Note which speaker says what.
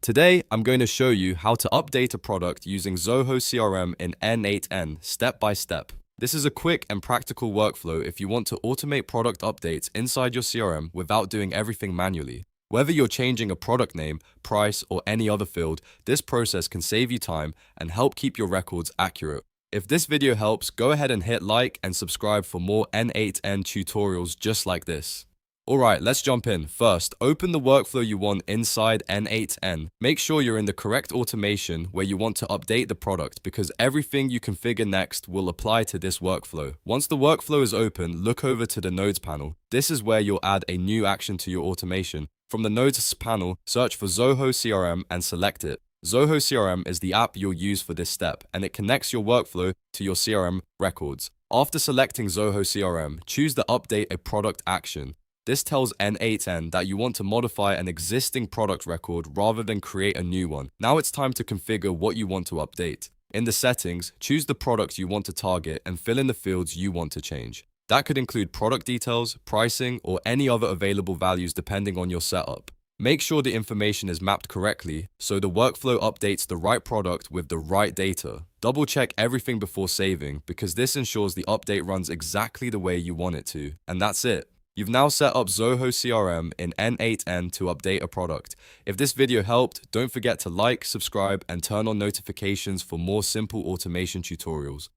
Speaker 1: Today, I'm going to show you how to update a product using Zoho CRM in N8N step by step. This is a quick and practical workflow if you want to automate product updates inside your CRM without doing everything manually. Whether you're changing a product name, price, or any other field, this process can save you time and help keep your records accurate. If this video helps, go ahead and hit like and subscribe for more N8N tutorials just like this. Alright, let's jump in. First, open the workflow you want inside N8N. Make sure you're in the correct automation where you want to update the product because everything you configure next will apply to this workflow. Once the workflow is open, look over to the Nodes panel. This is where you'll add a new action to your automation. From the Nodes panel, search for Zoho CRM and select it. Zoho CRM is the app you'll use for this step, and it connects your workflow to your CRM records. After selecting Zoho CRM, choose the Update a Product action. This tells N8N that you want to modify an existing product record rather than create a new one. Now it's time to configure what you want to update. In the settings, choose the product you want to target and fill in the fields you want to change. That could include product details, pricing, or any other available values depending on your setup. Make sure the information is mapped correctly so the workflow updates the right product with the right data. Double check everything before saving because this ensures the update runs exactly the way you want it to. And that's it. You've now set up Zoho CRM in N8N to update a product. If this video helped, don't forget to like, subscribe, and turn on notifications for more simple automation tutorials.